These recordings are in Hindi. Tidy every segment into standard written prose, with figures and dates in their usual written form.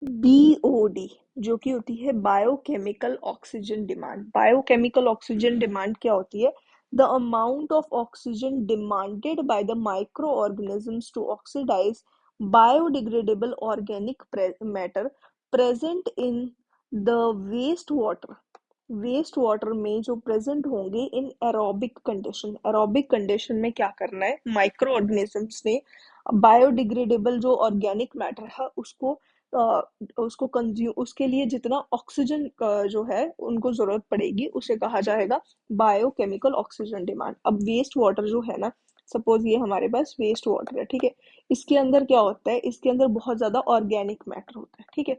बीओडी जो कि होती है biochemical oxygen demand. Biochemical oxygen demand क्या होती है? The amount of oxygen demanded by the micro organisms to oxidize biodegradable organic matter present in the waste water. Waste water में जो प्रेजेंट होंगे in aerobic condition. Aerobic condition में क्या करना है? माइक्रो ऑर्गेनिजम्स ने बायोडिग्रेडेबल जो ऑर्गेनिक मैटर है उसको कंज्यूम, उसके लिए जितना ऑक्सीजन जो है उनको जरूरत पड़ेगी उसे कहा जाएगा बायोकेमिकल ऑक्सीजन डिमांड। अब वेस्ट वाटर जो है ना, सपोज ये हमारे पास वेस्ट वाटर है, ठीक है। इसके अंदर क्या होता है? इसके अंदर बहुत ज्यादा ऑर्गेनिक मैटर होता है, ठीक है।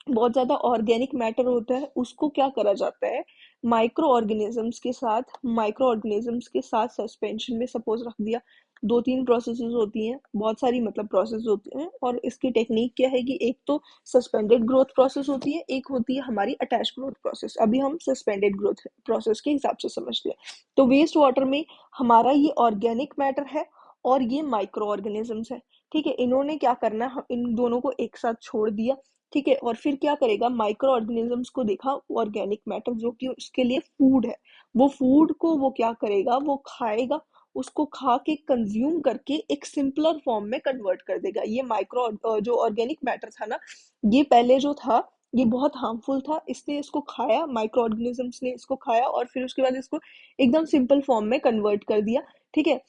बहुत ज्यादा ऑर्गेनिक मैटर होता है, उसको क्या करा जाता है? माइक्रो ऑर्गेनिजम्स के साथ सस्पेंशन में सपोज रख दिया। दो तीन प्रोसेसेस होती हैं, बहुत सारी मतलब प्रोसेस होती हैं, और इसकी टेक्निक क्या है कि एक तो सस्पेंडेड ग्रोथ प्रोसेस होती है, एक होती है हमारी अटैच ग्रोथ प्रोसेस। अभी हम सस्पेंडेड ग्रोथ प्रोसेस के हिसाब से समझते हैं। तो वेस्ट वाटर में हमारा ये ऑर्गेनिक मैटर है और ये माइक्रो ऑर्गेनिजम्स है, ठीक है। इन्होंने क्या करना है, इन दोनों को एक साथ छोड़ दिया, ठीक है। और फिर क्या करेगा? माइक्रो ऑर्गेनिजम्स को देखा ऑर्गेनिक मैटर जो कि उसके लिए फूड है, वो फूड को वो क्या करेगा? वो खाएगा, उसको खा के कंज्यूम करके एक सिंपलर फॉर्म में कन्वर्ट कर देगा। ये माइक्रो जो ऑर्गेनिक मैटर था ना, ये पहले जो था ये बहुत हार्मफुल था, इसने इसको खाया, माइक्रो ऑर्गेनिजम्स ने इसको खाया और फिर उसके बाद इसको एकदम सिंपल फॉर्म में कन्वर्ट कर दिया, ठीक है।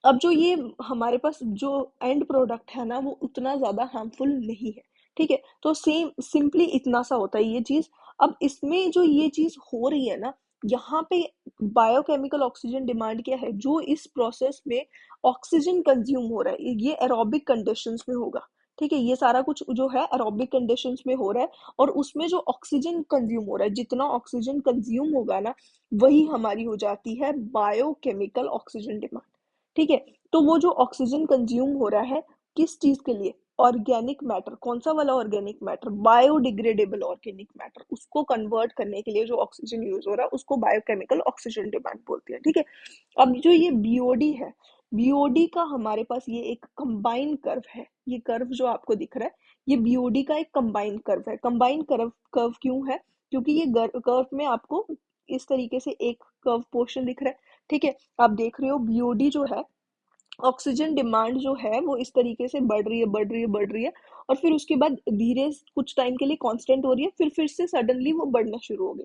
अब जो ये हमारे पास जो एंड प्रोडक्ट है ना, वो उतना ज्यादा हार्मफुल नहीं है, ठीक है। तो सेम सिंपली इतना सा होता है ये चीज। अब इसमें जो ये चीज हो रही है ना, यहाँ पे बायोकेमिकल ऑक्सीजन डिमांड क्या है? जो इस प्रोसेस में ऑक्सीजन कंज्यूम हो रहा है, ये एरोबिक कंडीशंस में होगा, ठीक है। ये सारा कुछ जो है एरोबिक कंडीशंस में हो रहा है, और उसमें जो ऑक्सीजन कंज्यूम हो रहा है, जितना ऑक्सीजन कंज्यूम होगा ना, वही हमारी हो जाती है बायोकेमिकल ऑक्सीजन डिमांड, ठीक है। तो वो जो ऑक्सीजन कंज्यूम हो रहा है किस चीज के लिए? Organic matter. कौन सा वाला organic matter? Biodegradable organic matter. उसको कन्वर्ट करने के लिए जो ऑक्सीजन यूज हो रहा है उसको बायोकेमिकल ऑक्सीजन डिमांड बोलते हैं, ठीक है। अब जो ये बीओडी है, बीओडी का हमारे पास ये एक कंबाइन कर्व है। ये कर्व जो आपको दिख रहा है, ये बीओडी का एक कंबाइन कर्व है। कंबाइन कर्व कर्व क्यों है? क्योंकि ये कर्व में आपको इस तरीके से एक कर्व पोर्शन दिख रहा है, ठीक है। आप देख रहे हो बीओडी जो है, ऑक्सीजन डिमांड जो है वो इस तरीके से बढ़ रही है, बढ़ रही है, बढ़ रही है, और फिर उसके बाद धीरे कुछ टाइम के लिए कांस्टेंट हो रही है, फिर से सडनली वो बढ़ना शुरू हो गई।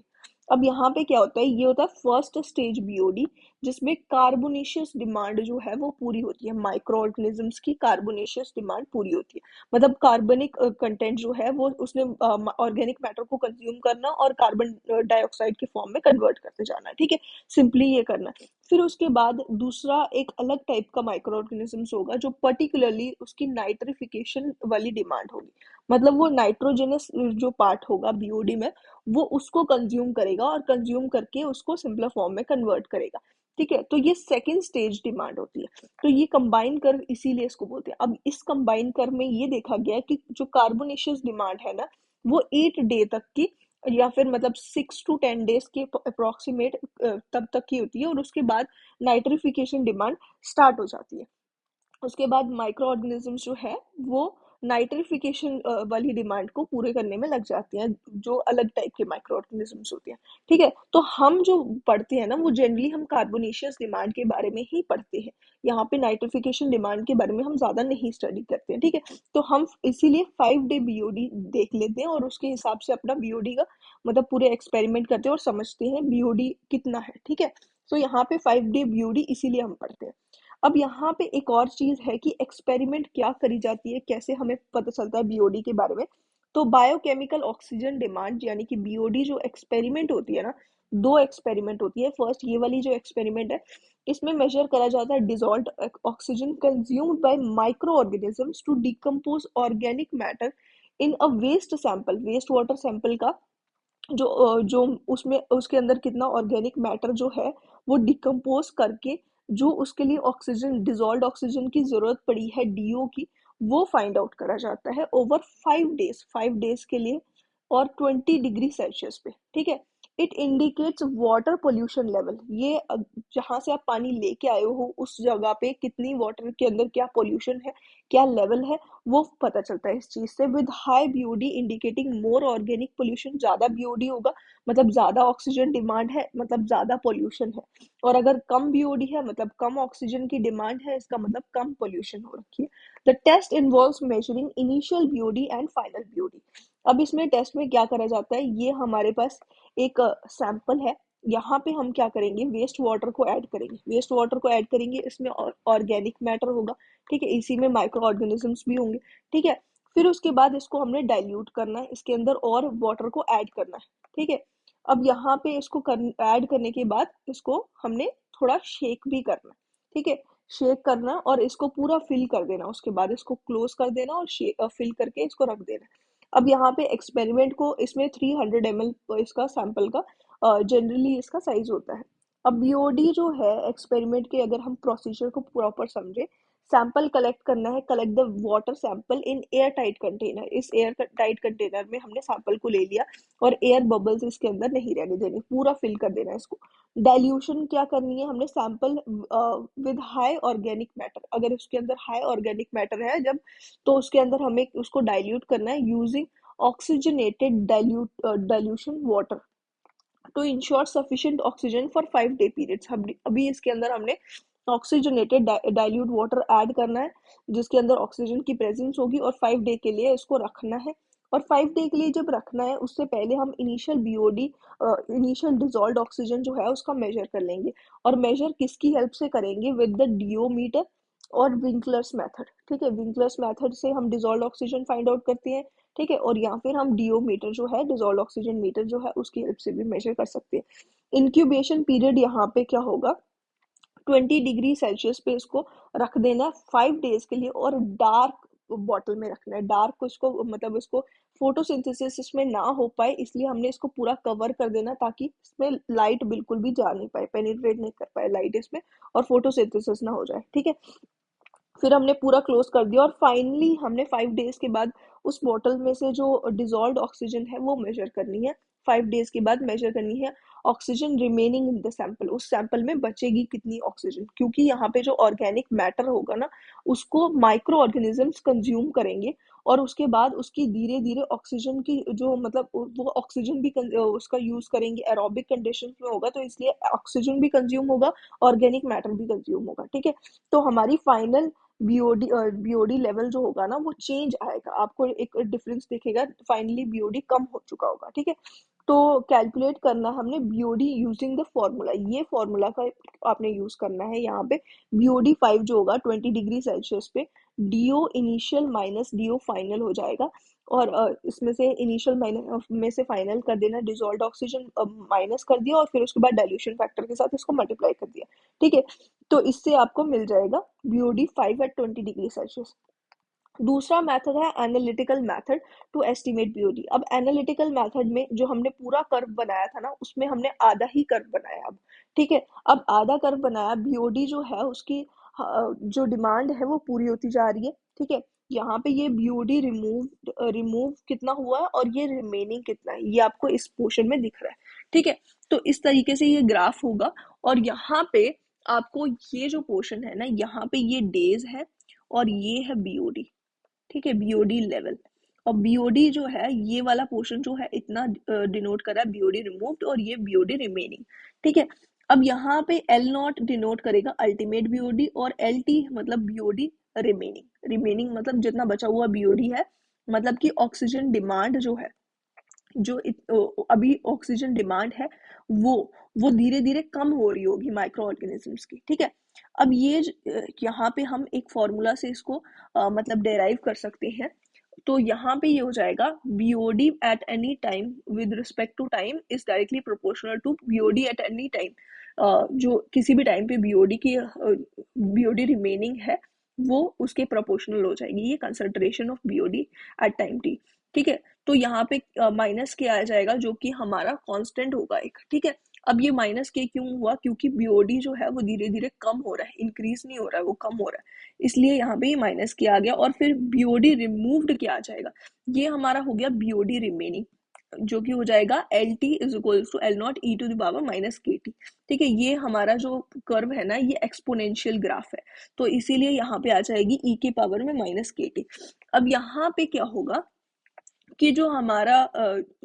अब यहाँ पे क्या होता है? ये होता है फर्स्ट स्टेज बीओडी, जिसमें कार्बोनेशियस डिमांड जो है वो पूरी होती है। माइक्रो ऑर्गेनिजम्स की कार्बोनेशियस डिमांड पूरी होती है, मतलब कार्बनिक कंटेंट जो है वो उसने ऑर्गेनिक मैटर को कंज्यूम करना और कार्बन डाइऑक्साइड के फॉर्म में कन्वर्ट करते जाना है, ठीक है। सिंपली ये करना है। फिर उसके बाद दूसरा एक अलग टाइप का माइक्रो ऑर्गेनिजम्स होगा जो पर्टिकुलरली उसकी नाइट्रिफिकेशन वाली डिमांड होगी, मतलब वो नाइट्रोजनस जो पार्ट होगा बीओडी में, वो उसको कंज्यूम करेगा और कंज्यूम करके उसको सिंपलर फॉर्म में कन्वर्ट करेगा, ठीक है। तो ये सेकेंड स्टेज डिमांड होती है। तो ये कंबाइन कर्व इसीलिए इसको बोलते हैं। अब इस कंबाइन कर्व में ये देखा गया कि जो कार्बोनेशियस डिमांड है ना, वो 8 डे तक की, या फिर मतलब 6 to 10 डेज के अप्रोक्सीमेट तब तक की होती है, और उसके बाद नाइट्रिफिकेशन डिमांड स्टार्ट हो जाती है। उसके बाद माइक्रो ऑर्गेनिजम्स जो है वो नाइट्रिफिकेशन वाली डिमांड को पूरे करने में लग जाती हैं, जो अलग टाइप के माइक्रो ऑर्गेनिजम्स होते हैं, ठीक है। तो हम जो पढ़ते हैं ना, वो जनरली हम कार्बोनेशियस डिमांड के बारे में ही पढ़ते हैं। यहाँ पे नाइट्रिफिकेशन डिमांड के बारे में हम ज्यादा नहीं स्टडी करते हैं, ठीक है। तो हम इसीलिए 5 डे बीओडी देख लेते हैं और उसके हिसाब से अपना बीओडी का मतलब पूरे एक्सपेरिमेंट करते हैं और समझते हैं बीओडी कितना है, ठीक है। तो यहाँ पे 5 डे बीओडी इसीलिए हम पढ़ते हैं। अब यहाँ पे एक और चीज है कि एक्सपेरिमेंट क्या करी जाती है, कैसे हमें पता चलता है बीओडी के बारे में। तो बायोकेमिकल ऑक्सीजन डिमांड यानी कि बीओडी जो एक्सपेरिमेंट होती है ना, दो एक्सपेरिमेंट होती है। फर्स्ट ये वाली जो एक्सपेरिमेंट है, इसमें मेजर करा जाता है dissolved oxygen consumed by micro organisms to decompose organic matter in a waste sample. Waste water sample का जो उसमें उसके अंदर कितना ऑर्गेनिक मैटर जो है वो डिकम्पोज करके, जो उसके लिए ऑक्सीजन, डिजॉल्व ऑक्सीजन की जरूरत पड़ी है, डीओ की, वो फाइंड आउट करा जाता है ओवर 5 डेज, 5 डेज के लिए, और 20 डिग्री सेल्सियस पे, ठीक है। It indicates water pollution level. ये जहाँ से आप पानी लेके आए हो उस जगह पे कितनी वाटर के अंदर क्या पोल्यूशन है, क्या लेवल है, वो पता चलता है इस चीज से। With high BOD indicating more organic pollution, ज्यादा बीओडी होगा मतलब ज्यादा ऑक्सीजन डिमांड है, मतलब ज्यादा पोल्यूशन है। और अगर कम बीओडी है मतलब कम ऑक्सीजन की डिमांड है, इसका मतलब कम पोल्यूशन हो रखी है। The test involves measuring initial BOD and final BOD. अब इसमें टेस्ट में क्या करा जाता है, ये हमारे पास एक सैंपल है, यहाँ पे हम क्या करेंगे, वेस्ट वाटर को ऐड करेंगे। वेस्ट वाटर को ऐड करेंगे, इसमें ऑर्गेनिक मैटर होगा, ठीक है, इसी में माइक्रो ऑर्गेनिजम्स भी होंगे, ठीक है। फिर उसके बाद इसको हमने डाइल्यूट करना है, इसके अंदर और वाटर को ऐड करना है, ठीक है। अब यहाँ पे इसको ऐड करने के बाद इसको हमने थोड़ा शेक भी करना है, ठीक है। शेक करना और इसको पूरा फिल कर देना, उसके बाद इसको क्लोज कर देना और फिल करके इसको रख देना। अब यहाँ पे एक्सपेरिमेंट को, इसमें 300 ml इसका सैंपल का जनरली इसका साइज होता है। अब बीओडी जो है एक्सपेरिमेंट के, अगर हम प्रोसीजर को प्रॉपर समझे, सैंपल कलेक्ट करना है, collect the water sample in air tight container. इस एयर टाइट कंटेनर में हमने सैंपल को ले लिया और एयर बबल्स इसके अंदर नहीं रहने देने, पूरा फिल कर देना है इसको। डाइल्यूशन क्या करनी है हमने, sample with high organic matter, अगर उसके अंदर हाई ऑर्गेनिक मैटर है जब, तो उसके अंदर हमें उसको डाइल्यूट करना है using oxygenated dilution water to ensure sufficient oxygen for 5 day periods. हम अभी इसके अंदर हमने ऑक्सीजनेटेड डाइल्यूट वाटर ऐड करना है, जिसके अंदर ऑक्सीजन की प्रेजेंस होगी, और 5 डे के लिए इसको रखना है। और 5 डे के लिए जब रखना है, उससे पहले हम initial BOD, initial dissolve oxygen जो है उसका मेजर कर लेंगे। और मेजर किसकी हेल्प से करेंगे, विद द डियोमीटर और विंकलर्स मेथड, ठीक है। विंकलर्स मेथड से हम डिजॉल्व ऑक्सीजन फाइंड आउट करते हैं, ठीक है। और या फिर हम डियोमीटर जो है, डिजॉल्व ऑक्सीजन मीटर जो है, उसकी हेल्प से भी मेजर कर सकते हैं। इंक्यूबेशन पीरियड यहाँ पे क्या होगा, 20 डिग्री सेल्सियस पे इसको रख देना है 5 डेज के लिए, और डार्क बॉटल में रखना है। डार्क को इसको मतलब इसको फोटोसिंथेसिस इसमें ना हो पाए, इसलिए हमने इसको पूरा कवर कर देना, ताकि इसमें लाइट बिल्कुल भी जा नहीं पाए, पेनिट्रेट नहीं कर पाए लाइट इसमें, और फोटोसिंथेसिस ना हो जाए, ठीक है। फिर हमने पूरा क्लोज कर दिया, और फाइनली हमने 5 डेज के बाद उस बॉटल में से जो डिजॉल्व ऑक्सीजन है वो मेजर करनी है। 5 डेज के बाद मेजर करनी है oxygen remaining in the sample, उस सैंपल में बचेगी कितनी ऑक्सीजन, क्योंकि यहाँ पे जो ऑर्गेनिक मैटर होगा ना, उसको माइक्रो ऑर्गेनिजम्स कंज्यूम करेंगे, और उसके बाद उसकी धीरे धीरे ऑक्सीजन की जो मतलब वो ऑक्सीजन भी उसका यूज करेंगे, एरोबिक कंडीशन में होगा, तो इसलिए ऑक्सीजन भी कंज्यूम होगा, ऑर्गेनिक मैटर भी कंज्यूम होगा, ठीक है। तो हमारी फाइनल बीओडी लेवल जो होगा ना, वो चेंज आएगा, आपको एक डिफरेंस दिखेगा, फाइनली बीओडी कम हो चुका होगा, ठीक है। तो कैलकुलेट करना हमने बीओडी यूजिंग द फॉर्मूला, ये फॉर्मूला का आपने यूज करना है यहाँ पे। बीओडी 5 जो होगा 20 डिग्री सेल्सियस पे, DO initial minus DO final हो जाएगा। और इसमें से इनिशियल माइनस में से फाइनल कर देना, डिजॉल्व ऑक्सीजन माइनस कर दिया, और फिर उसके बाद डाइल्यूशन फैक्टर के साथ इसको मल्टीप्लाई कर दिया, ठीक है। तो इससे आपको मिल जाएगा बीओडी 5 एट 20 डिग्री सेल्सियस। दूसरा मेथड है analytical method to estimate BOD. अब एनालिटिकल मेथड में जो हमने पूरा कर्व बनाया था ना, उसमें हमने आधा ही कर्व बनाया अब, ठीक है। अब आधा कर्व बनाया, बीओडी जो है उसकी जो डिमांड है वो पूरी होती जा रही है, ठीक है। यहाँ पे ये बीओडी रिमूव कितना हुआ है और ये रिमेनिंग कितना है, ये आपको इस पोर्शन में दिख रहा है, ठीक है। तो इस तरीके से ये ग्राफ होगा, और यहाँ पे आपको ये जो पोर्शन है ना, यहाँ पे ये डेज है और ये है बीओडी, ठीक है, बीओडी लेवल। और बीओडी जो है, ये वाला पोर्शन जो है इतना डिनोट कर रहा है बीओडी रिमूव्ड, और ये बीओडी रिमेनिंग, ठीक है। अब यहाँ पे एल नॉट डिनोट करेगा अल्टीमेट बीओडी, और एल टी मतलब बीओडी रिमेनिंग। रिमेनिंग मतलब जितना बचा हुआ बीओडी है, मतलब कि ऑक्सीजन डिमांड जो है, जो अभी ऑक्सीजन डिमांड है, वो वो धीरे धीरे कम हो रही होगी माइक्रो ऑर्गेनिजम्स की, ठीक है। अब ये यहाँ पे हम एक फॉर्मूला से इसको मतलब डेराइव कर सकते हैं। तो यहाँ पे ये हो जाएगा, BOD at any time with respect to time is directly proportional to BOD at any time. जो किसी भी टाइम पे बीओडी रिमेनिंग है, वो उसके प्रोपोर्शनल हो जाएगी, ये concentration of BOD at time T, ठीक है। तो यहाँ पे माइनस के आ जाएगा, जो कि हमारा कांस्टेंट होगा एक, ठीक है। अब ये माइनस के क्यों हुआ, क्योंकि बीओडी जो है वो धीरे धीरे कम हो रहा है, इंक्रीज नहीं हो रहा है, वो कम हो रहा है, इसलिए यहाँ पे ये माइनस के आ गया। और फिर बीओडी रिमूव्ड क्या आ जाएगा, ये हमारा हो गया बीओडी रिमेनिंग। जो कि हो जाएगा L T is equals to L naught E to the power minus K T. ठीक है, ये हमारा जो कर्व है ना ये एक्सपोनेंशियल ग्राफ है, तो इसीलिए यहाँ पे आ जाएगी ई के पावर में माइनस के टी। अब यहाँ पे क्या होगा कि जो हमारा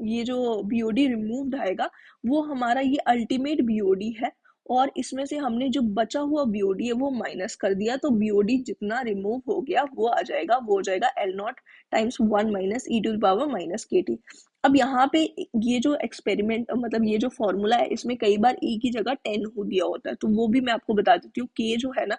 ये जो बीओडी रिमूव्ड आएगा वो हमारा ये अल्टीमेट बीओडी है, और इसमें से हमने जो बचा हुआ बीओडी है वो माइनस कर दिया, तो बीओडी जितना रिमूव हो गया वो आ जाएगा, वो हो जाएगा L naught times one minus E to the power minus K T. अब यहाँ पे ये जो एक्सपेरिमेंट मतलब ये जो फॉर्मूला है इसमें कई बार ई की जगह 10 हो दिया होता है, तो वो भी मैं आपको बता देती हूँ। के जो है ना,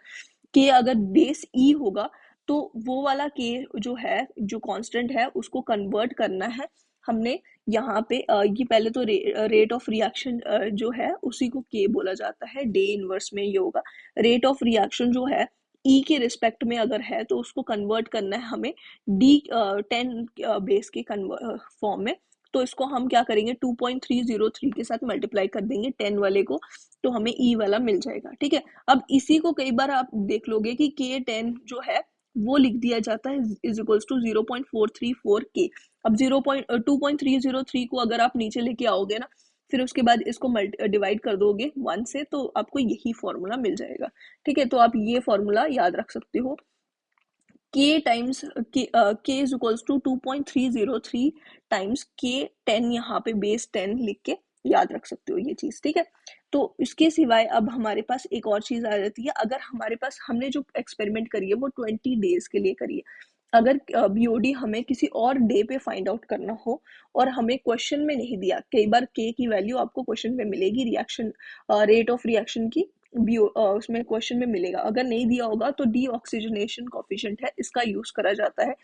के अगर बेस ई होगा तो वो वाला के जो है जो कांस्टेंट है उसको कन्वर्ट करना है हमने यहाँ पे। ये पहले तो रेट ऑफ रिएक्शन जो है उसी को के बोला जाता है, डे इनवर्स में ये होगा। रेट ऑफ रिएक्शन जो है ई के रिस्पेक्ट में अगर है तो उसको कन्वर्ट करना है हमें डी 10 बेस के फॉर्म में। तो इसको हम क्या करेंगे 2.303 के साथ मल्टीप्लाई कर देंगे 10 वाले को, तो हमें ई वाला मिल जाएगा। ठीक है, अब इसी को कई बार आप देख लोगे कि के 10 जो है वो लिख दिया जाता है इज इक्वल्स टू 0.434 के। अब 2.303 को अगर आप नीचे लेके आओगे ना, फिर उसके बाद इसको डिवाइड कर दोगे 1 से, तो आपको यही फॉर्मूला मिल जाएगा। ठीक है, तो आप ये फॉर्मूला याद रख सकते हो, के टाइम्स के इज इक्वल्स टू 2.303 टाइम्स के 10, यहाँ पे बेस 10 लिख के याद रख सकते हो ये चीज। ठीक है, तो इसके सिवाय अब हमारे पास एक और चीज आ जाती है। अगर हमारे पास हमने जो एक्सपेरिमेंट करी है वो 20 डेज के लिए करी है, अगर बीओडी हमें किसी और डे पे फाइंड आउट करना हो और हमें क्वेश्चन में नहीं दिया, कई बार के की वैल्यू आपको क्वेश्चन में मिलेगी, रिएक्शन रेट ऑफ रिएक्शन की उसमें क्वेश्चन में मिलेगा, अगर नहीं दिया होगा तो डी ऑक्सीजनेशन कॉफिशिएंट है, इसका यूज करा जाता है।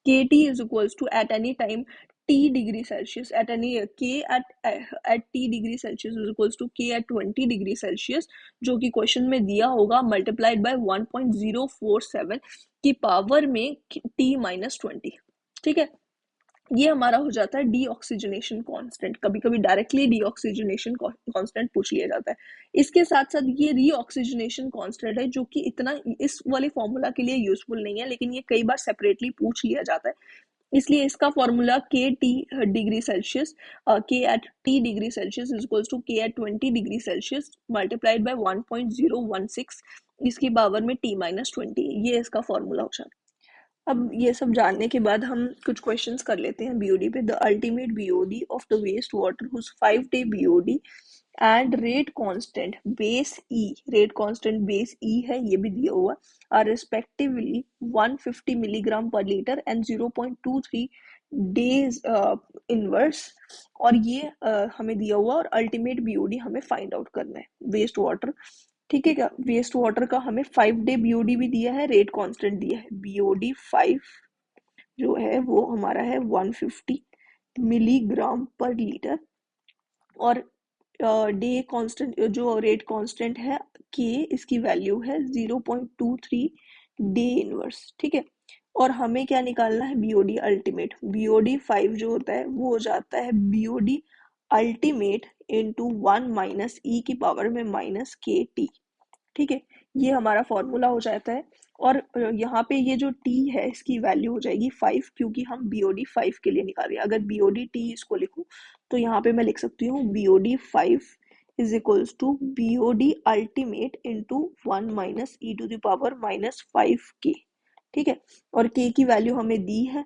K T is equals to at any time T degree Celsius at any K at T degree Celsius is equals to K at 20 degree Celsius, जो कि क्वेश्चन में दिया होगा, मल्टीप्लाइड बाय 1.047 की पावर में टी माइनस 20। ठीक है, ये हमारा हो जाता है डीऑक्सीजनेशन कांस्टेंट। कभी कभी डायरेक्टली डीऑक्सीजनेशन कांस्टेंट पूछ लिया जाता है। इसके साथ साथ ये रीऑक्सीजनेशन कांस्टेंट है जो कि इतना इस वाले फॉर्मूला के लिए यूजफुल नहीं है, लेकिन ये कई बार सेपरेटली पूछ लिया जाता है, इसलिए इसका formula K T degree Celsius K at T degree Celsius is equals to K at 20 degree Celsius multiplied by 1.016 इसकी पावर में टी माइनस 20, ये इसका फॉर्मूला हो जाता है। अब ये सब जानने के बाद हम कुछ क्वेश्चंस कर लेते हैं बीओडी पे। The ultimate BOD of the waste water whose 5-day BOD and rate constant base e, rate constant base e है ये भी दिया हुआ, are respectively 150 milligram per litre and 0.23 days inverse, और ये हमें दिया हुआ, और अल्टीमेट बीओडी हमें फाइंड आउट करना है वेस्ट वाटर। ठीक है, क्या वेस्ट वाटर का हमें 5-day बीओडी भी दिया है, रेट कांस्टेंट दिया है, बीओडी 5 जो है वो हमारा है 150 मिलीग्राम पर लीटर, और डे कांस्टेंट जो रेट कांस्टेंट है के, इसकी वैल्यू है 0.23 डे इनवर्स। ठीक है, और हमें क्या निकालना है बीओडी अल्टीमेट। बीओडी 5 जो होता है वो हो जाता है BOD ultimate into 1 minus e की पावर में माइनस के टी। ठीक है, ये हमारा फॉर्मूला हो जाता है, और यहाँ पे ये जो t है इसकी वैल्यू हो जाएगी 5, क्योंकि हम बीओडी 5 के लिए निकाल रहे हैं। अगर बीओडी t इसको लिखूं तो यहाँ पे मैं लिख सकती हूँ BOD 5 is equals to BOD ultimate into 1 minus E to the power minus 5 K. ठीक है, और k की वैल्यू हमें दी है,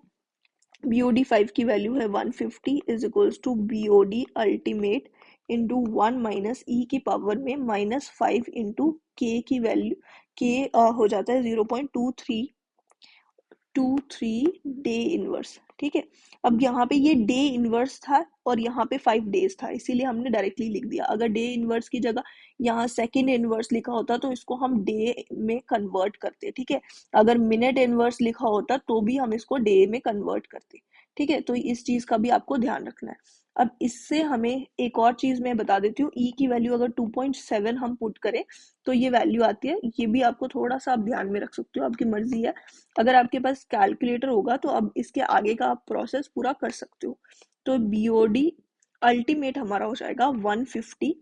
बीओडी 5 की वैल्यू है 150 is equals to BOD ultimate into 1 minus e की पावर में माइनस 5 इंटू के की वैल्यू, के हो जाता है 0.23 डे इनवर्स। ठीक है, अब यहाँ पे ये डे इनवर्स था और यहाँ पे 5 डेज था, इसीलिए हमने डायरेक्टली लिख दिया। अगर डे इनवर्स की जगह यहाँ सेकेंड इनवर्स लिखा होता तो इसको हम डे में कन्वर्ट करते। ठीक है, अगर मिनट इनवर्स लिखा होता तो भी हम इसको डे में कन्वर्ट करते। ठीक है, तो इस चीज का भी आपको ध्यान रखना है। अब इससे हमें एक और चीज मैं बता देती हूँ, ई की वैल्यू अगर 2.7 हम पुट करें तो ये वैल्यू आती है, ये भी आपको थोड़ा सा आप ध्यान में रख सकते हो, आपकी मर्जी है। अगर आपके पास कैलकुलेटर होगा तो अब इसके आगे का आप प्रोसेस पूरा कर सकते हो। तो बीओडी अल्टीमेट हमारा हो जाएगा 150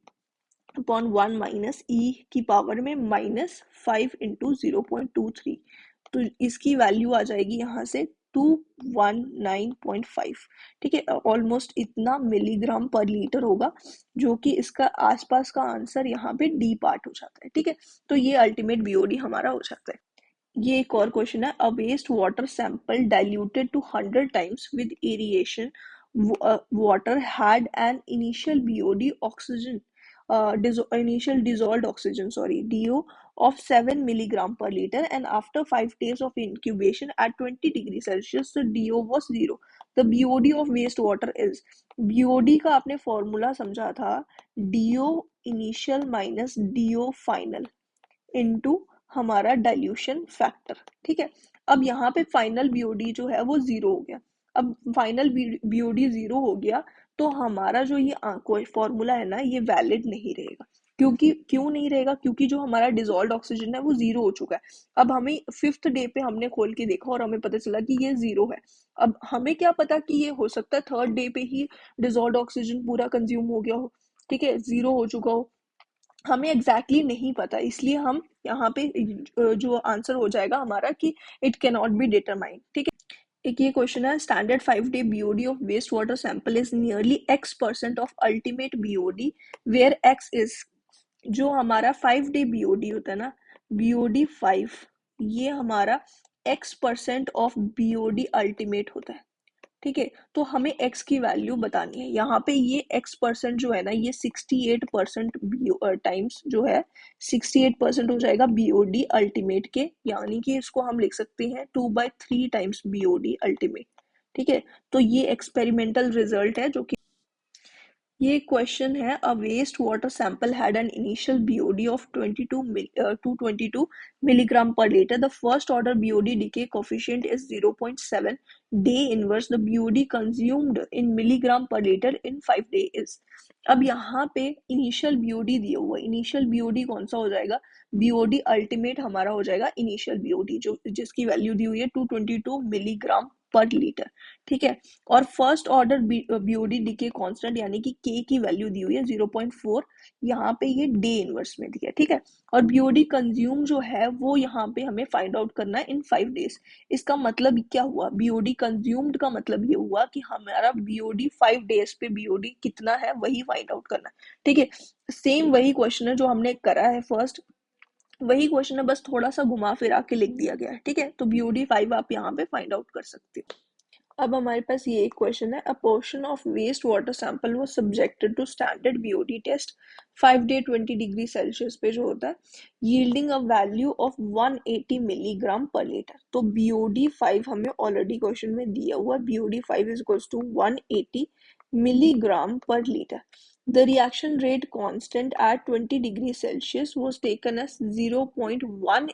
अपॉन 1 माइनस ई की पावर में माइनस 5 इंटू 0.23, तो इसकी वैल्यू आ जाएगी यहाँ से 219.5, ठीक है, ऑलमोस्ट इतना मिलीग्राम पर लीटर होगा, जो कि इसका आसपास का आंसर यहाँ पे डी पार्ट हो जाता है, ठीक है। तो ये अल्टीमेट बीओडी हमारा हो जाता है। ये एक और क्वेश्चन है, a waste water sample diluted to 100 times with aeration water had an initial BOD oxygen initial dissolved oxygen, sorry, DO of 7 milligram per liter, and after 5 days of incubation at 20 degrees Celsius, the DO was 0. The BOD of wastewater is, BOD का आपने फॉर्मूला समझा था, DO initial minus DO final into हमारा डाइल्यूशन फैक्टर, ठीक है। अब यहाँ पे फाइनल बीओडी जो है वो जीरो हो गया। अब फाइनल बीओडी जीरो हो गया तो हमारा जो ये फॉर्मूला है ना, ये वैलिड नहीं रहेगा। क्योंकि क्यों नहीं रहेगा? क्योंकि जो हमारा डिजोल्व ऑक्सीजन है वो जीरो हो चुका है। अब हमें फिफ्थ डे पे हमने खोल के देखा और हमें पता चला कि ये जीरो है। अब हमें क्या पता कि ये हो सकता है थर्ड डे पे ही डिजोल्व ऑक्सीजन पूरा कंज्यूम हो गया हो, ठीक है, जीरो हो चुका हो। हमें एग्जैक्टली नहीं पता, इसलिए हम यहाँ पे जो आंसर हो जाएगा हमारा कि it can not be determined, ठीक है। एक ये क्वेश्चन है, standard 5 day BOD of waste water sample is nearly x% of ultimate BOD where x is, जो हमारा 5 डे बीओडी होता है ना, बीओडी 5, ये हमारा x% ऑफ बीओडी अल्टीमेट होता है, ठीक है। तो हमें x की वैल्यू बतानी है। यहाँ पे ये x% जो है ना, ये 68% टाइम्स जो है 68% हो जाएगा बीओडी अल्टीमेट के, यानी कि इसको हम लिख सकते हैं 2/3 टाइम्स बीओडी अल्टीमेट, ठीक है। तो ये एक्सपेरिमेंटल रिजल्ट है जो कि ये क्वेश्चन है, a waste water sample had an initial BOD of 222 milligram per liter. The first order BOD decay coefficient is 0.7. Day inverse the BOD consumed in milligram per liter in 5 days is. अब यहाँ पे इनिशियल बीओडी दिया हुआ है, इनिशियल बीओडी कौन सा हो जाएगा? बीओडी अल्टीमेट हमारा हो जाएगा इनिशियल बीओडी, जो जिसकी वैल्यू दी हुई है 222 मिलीग्राम पर लीटर, ठीक है। और first order BOD decay constant यानी कि के की वैल्यू दी हुई है 0.4, यहाँ पे ये डे इनवर्स में दिया है, ठीक है। और बीओडी कंज्यूम जो है वो यहाँ पे हमें फाइंड आउट करना है इन 5 डेज। इसका मतलब क्या हुआ? बीओडी कंज्यूम्ड का मतलब ये हुआ कि हमारा बीओडी 5 डेज पे बीओडी कितना है वही फाइंड आउट करना है, ठीक है। सेम वही क्वेश्चन है जो हमने करा है फर्स्ट, वही क्वेश्चन है, बस थोड़ा सा घुमा फिरा के लिख दिया गया है, ठीक है। तो बीओडी 5 आप यहाँ पे फाइंड आउट कर सकते हो। अब हमारे पास ये एक क्वेश्चन है, a portion of waste water sample was subjected to standard BOD test 5 day 20 degree Celsius पे जो होता है, yielding a value of 180 milligram per litre. तो बीओडी 5 हमें ऑलरेडी क्वेश्चन में दिया हुआ, BOD 5 is equals to 180 milligram per liter. The reaction rate constant at 20 degrees Celsius was taken as 0.18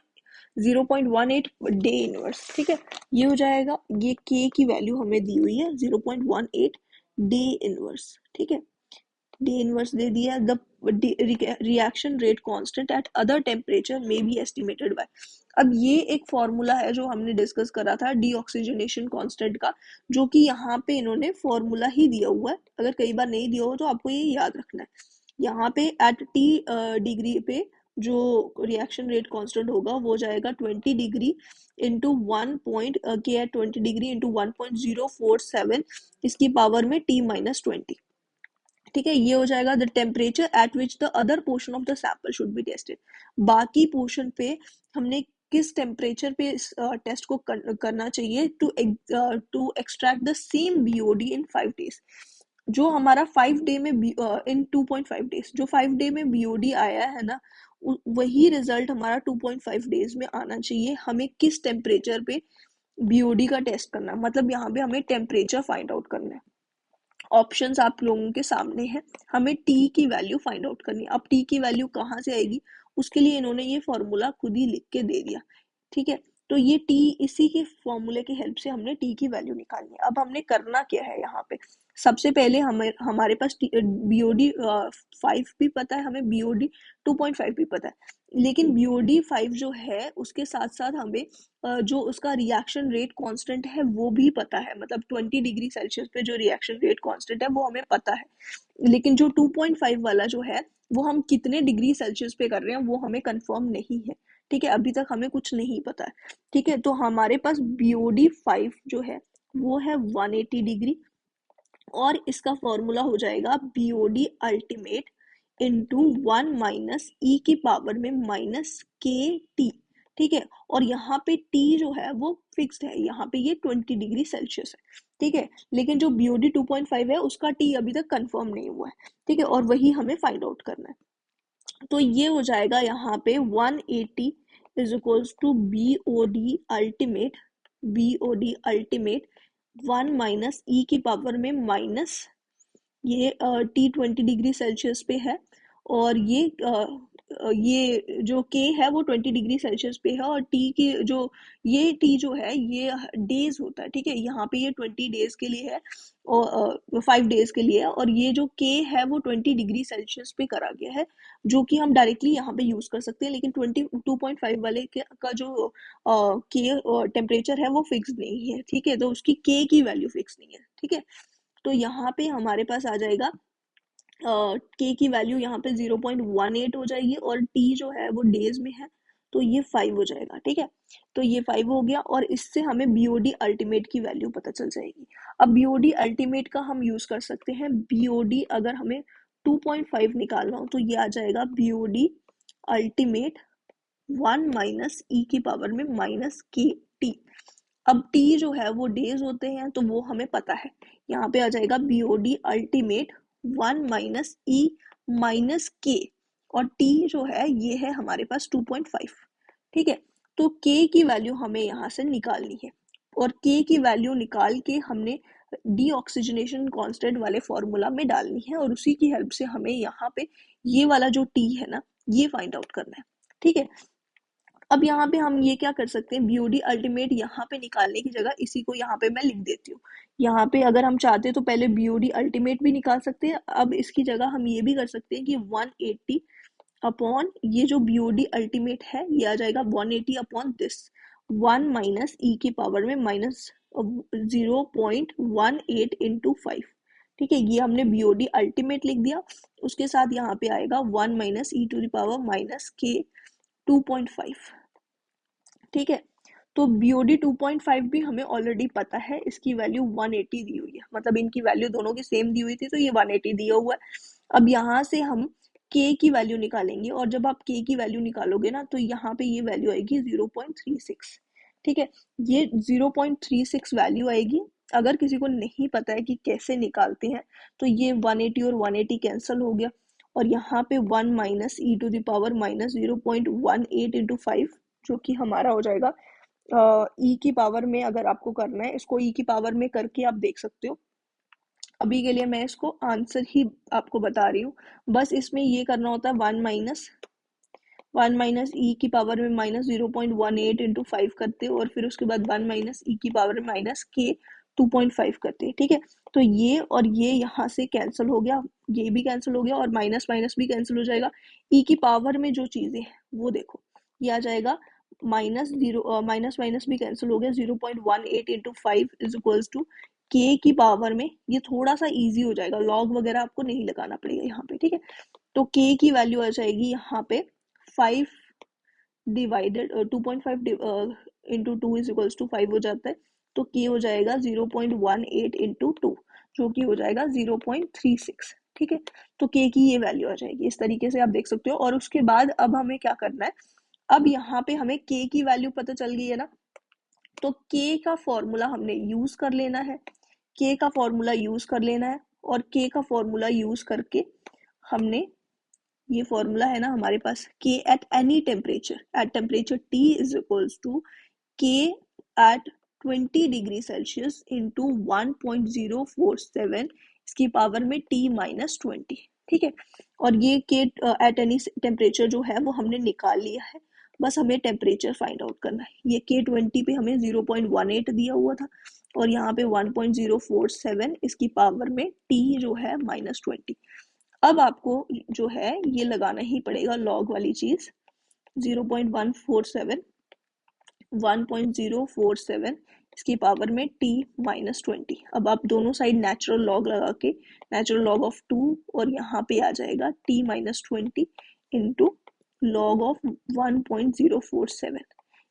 day inverse, ठीक है। ये हो जाएगा, ये के की वैल्यू हमें दी हुई है 0.18 डे इनवर्स, ठीक है। डे इनवर्स दे दिया। The reaction rate constant eight other temperature may be estimated by. अब ये एक फॉर्मूला है जो हमने डिस्कस करा था डीऑक्सीजनेशन कांस्टेंट का, जो कि यहाँ पे इन्होंने फॉर्मूला ही दिया हुआ है। अगर कई बार नहीं दिया हो तो आपको ये याद रखना है। यहाँ पे एट टी डिग्री पे जो रिएक्शन रेट कांस्टेंट होगा वो जाएगा 20 डिग्री इंटू 1 के एट 20 डिग्री इंटू 1.047 इसकी पावर में T-20, ठीक है। ये हो जाएगा the temperature at which the other portion of the sample should be tested. बाकी पोर्शन पे हमने किस टेम्परेचर पे टेस्ट को करना चाहिए to extract the same BOD in 5 days. जो हमारा 5 डे में इन 2.5 डेज, जो 5 डे में बीओडी आया है ना, वही रिजल्ट हमारा 2.5 डेज में आना चाहिए। हमें किस टेम्परेचर पे बीओडी का टेस्ट करना है, मतलब यहाँ पे हमें टेम्परेचर फाइंड आउट करना है। ऑप्शंस आप लोगों के सामने हैं, हमें टी की वैल्यू फाइंड आउट करनी है। अब टी की वैल्यू कहाँ से आएगी, उसके लिए इन्होंने ये फॉर्मूला खुद ही लिख के दे दिया, ठीक है। तो ये टी, इसी के फॉर्मूले की हेल्प से हमने टी की वैल्यू निकालनी है। अब हमने करना क्या है यहाँ पे, सबसे पहले हमारे पास बीओडी 5 भी पता है, हमें बीओडी 2.5 भी पता है, लेकिन बीओडी 5 जो है उसके साथ साथ हमें जो उसका रिएक्शन रेट कांस्टेंट है वो भी पता है। मतलब 20 डिग्री सेल्सियस पे जो रिएक्शन रेट कांस्टेंट है वो हमें पता है, लेकिन जो 2.5 वाला जो है वो हम कितने डिग्री सेल्सियस पे कर रहे हैं वो हमें कंफर्म नहीं है, ठीक है, अभी तक हमें कुछ नहीं पता है। ठीक है, तो हमारे पास BOD 5 जो है वो है 180 डिग्री, और इसका फॉर्मूला हो जाएगा BOD ultimate into 1 minus e की पावर में माइनस के टी। ठीक है, और यहाँ पे टी जो है वो फिक्स्ड है, यहाँ पे ये 20 डिग्री सेल्सियस है। ठीक है, लेकिन जो BOD 2.5 है उसका टी अभी तक कंफर्म नहीं हुआ है। ठीक है, और वही हमें फाइंड आउट करना है। तो ये हो जाएगा यहाँ पे 180 is equals to BOD ultimate 1 minus e की पावर में माइनस ये T 20 डिग्री सेल्सियस पे है, और ये जो K है वो 20 डिग्री सेल्सियस पे है, और T की जो ये T जो है ये डेज होता है। ठीक है, यहाँ पे ये 20 डेज के लिए है और 5 डेज के लिए है, और ये जो K है वो 20 डिग्री सेल्सियस पे करा गया है, जो कि हम डायरेक्टली यहाँ पे यूज कर सकते हैं, लेकिन 22.5 वाले का जो K टेम्परेचर है वो फिक्स नहीं है। ठीक है, तो उसकी K की वैल्यू फिक्स नहीं है। ठीक है, तो यहाँ पे हमारे पास आ जाएगा K की वैल्यू यहाँ पे 0.18 हो जाएगी, और T जो है वो डेज में है, तो ये 5 हो जाएगा। ठीक है, तो ये 5 हो गया, और इससे हमें BOD अल्टीमेट की वैल्यू पता चल जाएगी। अब BOD अल्टीमेट का हम यूज कर सकते हैं। BOD अगर हमें 2.5 निकालना हो तो ये आ जाएगा BOD अल्टीमेट 1 माइनस ई की पावर में माइनस के टी। अब टी जो है वो डेज होते हैं, तो वो हमें पता है। यहाँ पे आ जाएगा BOD ultimate 1 minus E minus के, और टी जो है ये है हमारे पास 2.5। ठीक है, तो के की वैल्यू हमें यहाँ से निकालनी है, और के की वैल्यू निकाल के हमने डीऑक्सीजनेशन कांस्टेंट वाले फॉर्मूला में डालनी है, और उसी की हेल्प से हमें यहाँ पे ये वाला जो टी है ना ये फाइंड आउट करना है। ठीक है, अब यहाँ पे हम ये क्या कर सकते हैं, BOD अल्टीमेट यहाँ पे निकालने की जगह इसी को यहाँ पे मैं लिख देती हूँ। यहाँ पे अगर हम चाहते तो पहले BOD अल्टीमेट भी निकाल सकते हैं, अब इसकी जगह हम ये भी कर सकते हैं कि 180 अपॉन ये जो BOD अल्टीमेट है ये आ जाएगा 180 अपॉन दिस 1 माइनस ई की पावर में माइनस 0.18 इंटू 5। ठीक है, ये हमने BOD अल्टीमेट लिख दिया, उसके साथ यहाँ पे आएगा 1 minus E to the power minus K 2.5। ठीक है, तो BOD 2.5 भी हमें ऑलरेडी पता है, इसकी वैल्यू 180 दी हुई है, मतलब इनकी वैल्यू दोनों की सेम दी हुई थी, तो ये 180 दिया हुआ है। अब यहाँ से हम K की वैल्यू निकालेंगे, और जब आप K की वैल्यू निकालोगे ना तो यहाँ पे ये वैल्यू आएगी 0.36। ठीक है, ये 0.36 वैल्यू आएगी। अगर किसी को नहीं पता है कि कैसे निकालते हैं, तो ये 180 और 180 कैंसिल हो गया, और यहाँ पे 1 minus E to the power minus 0.18 into 5, जो कि हमारा हो जाएगा ई की पावर में। अगर आपको करना है इसको ई की पावर में करके आप देख सकते हो। अभी के लिए मैं इसको आंसर ही आपको बता रही हूँ, बस इसमें ये करना होता है 1 माइनस ई की पावर में माइनस 0.18 इंटू 5 करते हो, और फिर उसके बाद 1 माइनस ई की पावर में माइनस के 2.5 करते हैं। ठीक है, तो ये और ये यहाँ से कैंसिल हो गया, ये भी कैंसिल हो गया, और माइनस माइनस भी कैंसिल हो जाएगा। ई की पावर में जो चीज़ें हैं वो देखो, ये आ जाएगा माइनस माइनस भी कैंसिल हो गया, 0.18 इंटू 5 इज इक्वल्स टू के की पावर में। ये थोड़ा सा इजी हो जाएगा, लॉग वगैरह आपको नहीं लगाना पड़ेगा यहाँ पे। ठीक है, तो के की वैल्यू आ जाएगी यहाँ पे 5 divided 2.5 into 2 is equals to 5 हो जाता है, तो के हो जाएगा 0.18 इंटू 2, जो कि हो जाएगा 0.36। ठीक है, तो के की ये वैल्यू आ जाएगी, इस तरीके से आप देख सकते हो। और उसके बाद अब हमें क्या करना है, अब यहाँ पे हमें के की वैल्यू पता चल गई है ना, तो के का फॉर्मूला हमने यूज कर लेना है, के का फॉर्मूला यूज कर लेना है, और के का फॉर्मूला यूज करके हमने ये फॉर्मूला है ना हमारे पास, K at any temperature at temperature T is equals to K at 20 degree Celsius into 1.047 इसकी पावर में T माइनस 20। ठीक है, और ये के एट एनी टेम्परेचर जो है वो हमने निकाल लिया है, बस हमें टेम्परेचर फाइंड आउट करना है। ये के 20 पे हमें 0.18 दिया हुआ था, और यहाँ पे 1.047 इसकी पावर में T जो है माइनस 20। अब आपको जो है ये लगाना ही पड़ेगा लॉग वाली चीज, 0.147 1.047 इसकी पावर में T माइनस 20। अब आप दोनों साइड नेचुरल लॉग लगा के, नेचुरल लॉग ऑफ 2, और यहाँ पे आ जाएगा T minus 20 into log of 1.047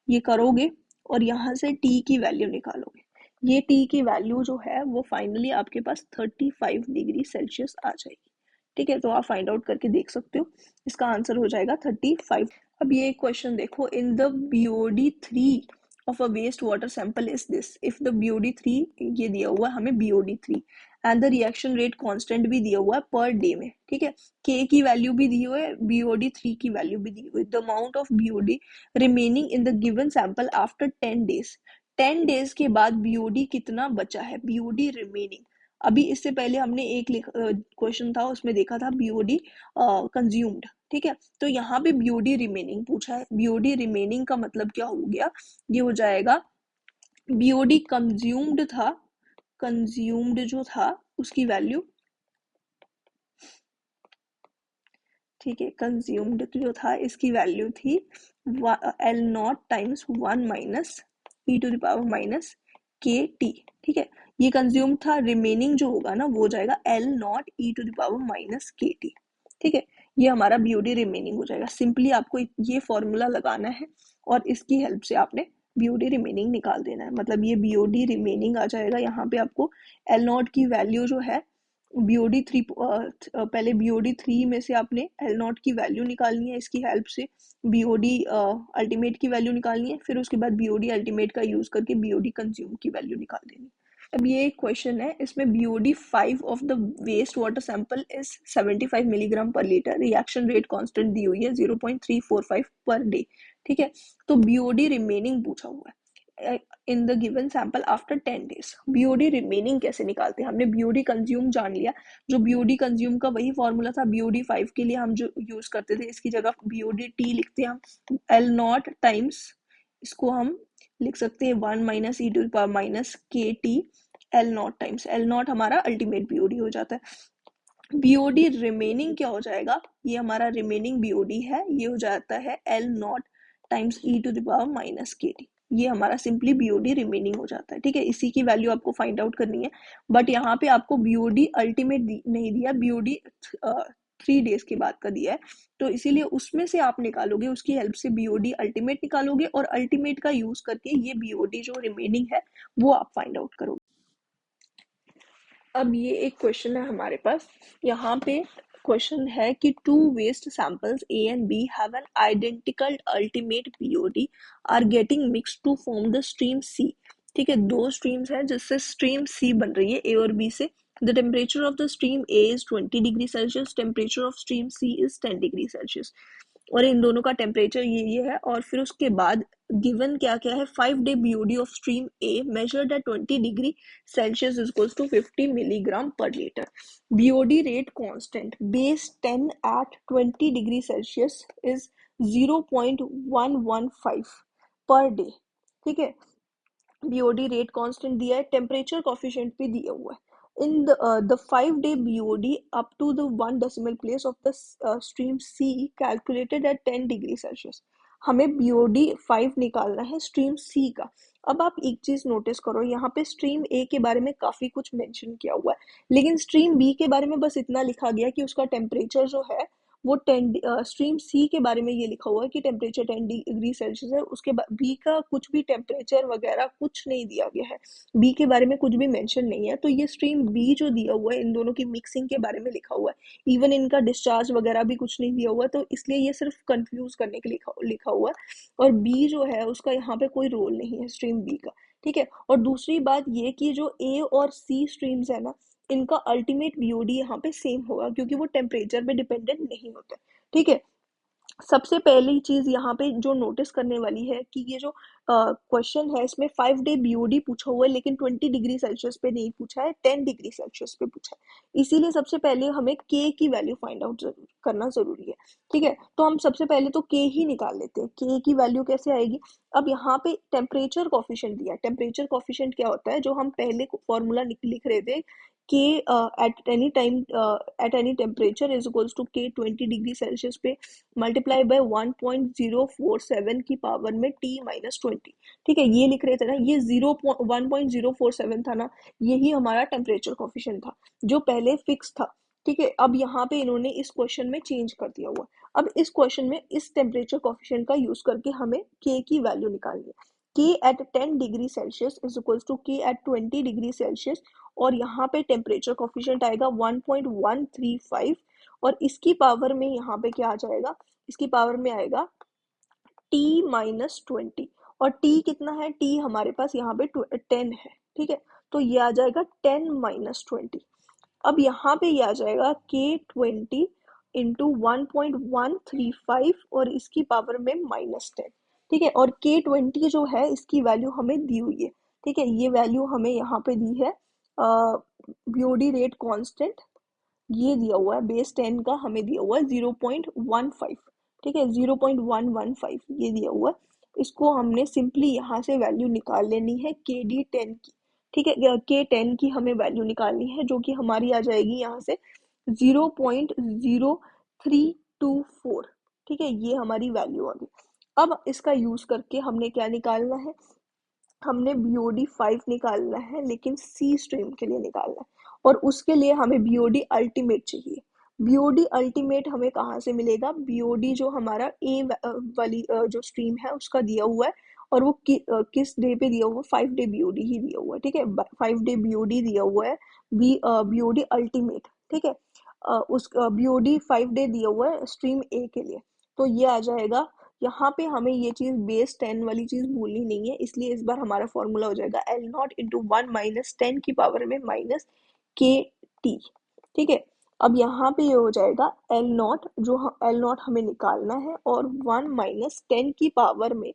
ये करोगे और यहाँ से t की वैल्यू निकालोगे। ये t की वैल्यू जो है वो फाइनली आपके पास 35 डिग्री सेल्सियस आ जाएगी। ठीक है, तो आप फाइंड आउट करके देख सकते हो, इसका आंसर हो जाएगा 35। अब ये क्वेश्चन देखो, in the BOD3 of a waste water sample is this, if the BOD3 ये दिया हुआ है हमें BOD3 and the reaction rate constant भी दिया हुआ है पर डे में। ठीक है, K की वैल्यू भी दी हुई है, BOD3 की वैल्यू भी दी हुई है। The amount of BOD remaining in the given sample after 10 days, 10 days के बाद BOD कितना बचा है, BOD रिमेनिंग। अभी इससे पहले हमने एक क्वेश्चन था उसमें देखा था BOD कंज्यूम्ड। ठीक है, तो यहाँ पे BOD रिमेनिंग पूछा है। BOD रिमेनिंग का मतलब क्या हो गया, ये हो जाएगा BOD कंज्यूम्ड था, कंज्यूम्ड जो था उसकी वैल्यू, ठीक है, कंज्यूम्ड जो था इसकी वैल्यू थी L0 times 1 minus e to the power minus KT। ठीक है, ये कंज्यूम था, रिमेनिंग जो होगा ना वो हो जाएगा L0 e to the power minus KT। ठीक है, ये हमारा BOD रिमेनिंग हो जाएगा। सिंपली आपको ये फॉर्मूला लगाना है और इसकी हेल्प से आपने BOD रिमेनिंग निकाल देना है। मतलब ये BOD रिमेनिंग आ जाएगा, यहाँ पे आपको L0 की वैल्यू जो है BOD3 पहले BOD3 में से आपने L0 की वैल्यू निकालनी है, इसकी हेल्प से BOD अल्टीमेट की वैल्यू निकालनी है, फिर उसके बाद BOD अल्टीमेट का यूज करके BOD कंज्यूम की वैल्यू निकाल देनी है। अब ये एक क्वेश्चन है, इसमें BOD5 of the waste water sample is 75 milligram per litre, reaction rate constant दी हुई है 0.345 पर डे। ठीक है, तो BOD रिमेनिंग पूछा हुआ है in the given sample after 10 days. BOD remaining कैसे निकालते हैं, हमने BOD कंज्यूम जान लिया, जो BOD कंज्यूम का वही फॉर्मूला था BOD5 के लिए हम जो यूज करते थे, इसकी जगह BODT लिखते हैं हम, L0 टाइम्स, इसको हम लिख सकते हैं 1 minus e to power minus KT L0 times, L0 हमारा अल्टीमेट BOD हो जाता है। BOD रिमेनिंग क्या हो जाएगा, ये हमारा रिमेनिंग BOD है, ये हो जाता है L0 times e to the power minus KT। ये हमारा सिंपली BOD रिमेनिंग हो जाता है। ठीक है, इसी की वैल्यू आपको फाइंड आउट करनी है, बट यहाँ पे आपको BOD अल्टीमेट नहीं दिया, BOD 3 डेज के बाद का दिया है, तो इसीलिए उसमें से आप निकालोगे, उसकी हेल्प से BOD अल्टीमेट निकालोगे और अल्टीमेट का यूज करके ये BOD जो रिमेनिंग है वो आप फाइंड आउट करोगे। अब ये एक क्वेश्चन है हमारे पास, यहाँ पे क्वेश्चन है कि two waste samples A and B have an identical ultimate BOD are getting mixed to form the stream C। ठीक है, दो स्ट्रीम्स हैं जिससे स्ट्रीम C बन रही है A और B से। The temperature of the stream A is 20 degree Celsius, temperature of stream C is 10 degree Celsius, और इन दोनों का टेम्परेचर ये है। और फिर उसके बाद गिवन क्या क्या है, 5 day BOD of stream a measured at 20 degree Celsius is equals to 50 milligram per litre. BOD rate constant base 10 at 20 degree Celsius is 0.115 per day. ठीक है, BOD रेट कांस्टेंट दिया है, टेम्परेचर कॉफिशिएंट भी दिया हुआ है। In the 5 day BOD up to the 1 decimal place of the stream C calculated at 10 degree Celsius, हमें BOD 5 निकालना है स्ट्रीम C का। अब आप एक चीज नोटिस करो, यहाँ पे स्ट्रीम A के बारे में काफी कुछ मेंशन किया हुआ है, लेकिन स्ट्रीम B के बारे में बस इतना लिखा गया कि उसका टेम्परेचर जो है वो 10, स्ट्रीम C के बारे में ये लिखा हुआ है कि टेम्परेचर 10 डिग्री सेल्सियस है, उसके बाद B का कुछ भी टेम्परेचर वगैरह कुछ नहीं दिया गया है, B के बारे में कुछ भी मेंशन नहीं है। तो ये स्ट्रीम B जो दिया हुआ है इन दोनों की मिक्सिंग के बारे में लिखा हुआ है, इवन इनका डिस्चार्ज वगैरह भी कुछ नहीं दिया हुआ, तो इसलिए ये सिर्फ कंफ्यूज करने के लिए लिखा हुआ है। और B जो है उसका यहाँ पे कोई रोल नहीं है स्ट्रीम B का। ठीक है, और दूसरी बात ये कि जो A और C स्ट्रीम्स है ना, इनका अल्टीमेट BOD यहाँ पे सेम होगा क्योंकि वो टेम्परेचर पे डिपेंडेंट नहीं होता। ठीक है, सबसे पहली चीज यहाँ पे जो नोटिस करने वाली है कि ये जो क्वेश्चन है इसमें 5 डे BOD पूछा हुआ है, लेकिन 20 डिग्री सेल्सियस पे नहीं पूछा है, 10 डिग्री सेल्सियस पे पूछा है। इसीलिए सबसे पहले हमें K की वैल्यू फाइंड आउट करना जरूरी है। ठीक है, तो हम सबसे पहले तो K ही निकाल लेते हैं। K की वैल्यू कैसे आएगी, अब यहाँ पे टेम्परेचर कॉफिशिएंट दिया है। टेम्परेचर कॉफिशिएंट क्या होता है, जो हम पहले फॉर्मूला लिख रहे थे, K at any time at any temperature is equals to K 20 degree Celsius पे मल्टीप्लाई बाय 1.047 की पावर में T माइनस 20। ठीक है, ये लिख रहे थे ना, ये 1.047 था ना, यही हमारा टेम्परेचर कॉफिशिएंट था जो पहले फिक्स था। ठीक है, अब यहाँ पे इन्होंने इस क्वेश्चन में चेंज कर दिया हुआ है। अब इस क्वेश्चन में इस टेम्परेचर कोफिशिएंट का यूज करके हमें के की वैल्यू निकालनी है। K at 10 degree Celsius is equals to K at 20 degree Celsius, और यहाँ पे टेम्परेचर कोफिशिएंट आएगा 1.135, और इसकी पावर में यहाँ पे क्या आ जाएगा, इसकी पावर में आएगा T-20, और T कितना है, T हमारे पास यहाँ पे 10 है। ठीक है, तो ये आ जाएगा 10-20। अब यहाँ पे ये आ जाएगा K20 इंटू 1.135 और इसकी पावर में -10। ठीक है, और K20 जो है इसकी वैल्यू हमें दी हुई है। ठीक है, ये वैल्यू हमें यहाँ पे दी है, बीओडी रेट कांस्टेंट ये दिया हुआ है, बेस 10 का हमें दिया हुआ है 0.15। ठीक है, 0.115 ये दिया हुआ है। इसको हमने सिंपली यहाँ से वैल्यू निकाल लेनी है के डी 10 की। ठीक है, के 10 की हमें वैल्यू निकालनी है, जो कि हमारी आ जाएगी यहाँ से 0.0324। ठीक है, ये हमारी वैल्यू आ गई। अब इसका यूज करके हमने क्या निकालना है, हमने बीओडी 5 निकालना है, लेकिन सी स्ट्रीम के लिए निकालना है, और उसके लिए हमें बीओडी अल्टीमेट चाहिए। बीओडी अल्टीमेट हमें कहाँ से मिलेगा, बीओडी जो हमारा ए वाली जो स्ट्रीम है उसका दिया हुआ है, और वो किस डे पे दिया हुआ है, 5 डे बीओडी ही दिया हुआ है। ठीक है, 5 डे बीओडी दिया हुआ है, बीओडी अल्टीमेट। ठीक है, उस बीओडी 5 डे दिया हुआ है स्ट्रीम ए के लिए। तो ये आ जाएगा, यहाँ पे हमें ये चीज बेस 10 वाली चीज भूलनी नहीं है, इसलिए इस बार हमारा फॉर्मूला हो जाएगा L0 इंटू 1 - 10 की पावर में -KT। ठीक है, अब यहाँ पे ये हो जाएगा L0, जो L0 हमें निकालना है, और 1 - 10 की पावर में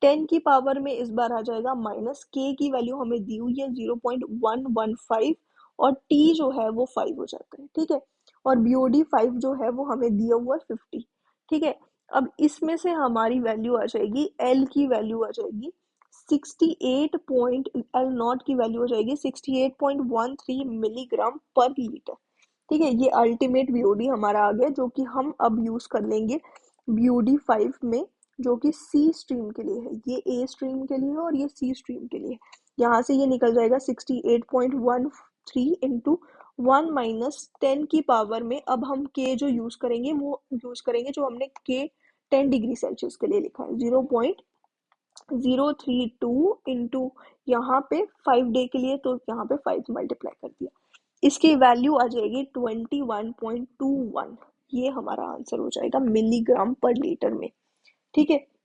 10 की पावर में इस बार आ जाएगा -K की वैल्यू हमें दी हुई है 0.115, और T जो है वो 5 हो जाता है। ठीक है, और BOD 5 जो है वो हमें दिया हुआ है 50। ठीक है, अब इसमें से हमारी वैल्यू आ जाएगी, L की वैल्यू आ जाएगी 68 पॉइंट, L नॉट की वैल्यू हो जाएगी 68.13 मिलीग्राम पर लीटर। ठीक है, ये अल्टीमेट बीओडी हमारा आ गया, जो कि हम अब यूज कर लेंगे बीओडी 5 में, जो कि सी स्ट्रीम के लिए है। ये ए स्ट्रीम के लिए है और ये सी स्ट्रीम के लिए है। यहाँ से ये निकल जाएगा 68.13 इंटू 1 - 10 की पावर में, अब हम के जो यूज करेंगे वो यूज करेंगे जो हमने के 10 डिग्री सेल्सियस के लिए लिखा है, 0.032 इंटू यहाँ पे 5 डे के लिए, तो यहाँ पे 5 मल्टीप्लाई कर दिया, इसकी वैल्यू आ जाएगी 21.21। ये हमारा आंसर हो जाएगा मिलीग्राम पर लीटर में। ठीक है,